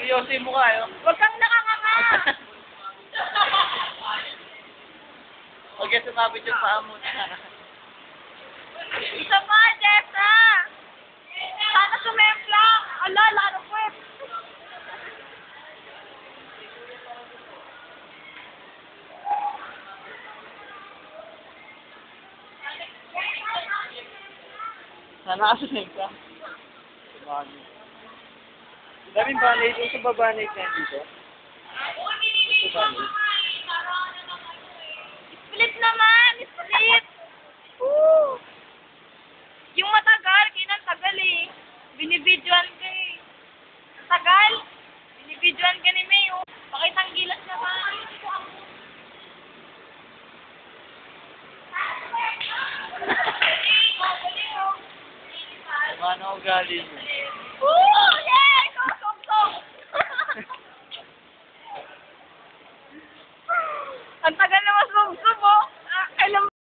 Seryoso yung mukha, yun. Huwag kang nakanganga! Huwag yan sumabit yung paa mo. Isa pa, Jessa! Sana sumempla! Ala, lalo po eh. Sana kasunod ka. Sabagay. Daming banay doon sa babanay na dito. Sa banay. Split naman! Split! Woo! Yung matagal, kinang-tagal eh. Binibidyoan ka eh. Tagal? Binibidyoan ka ni May oh. Pakitang gilas naman. Ano ugali mo? Woo! Yay! Kusog-sog! Ang tagal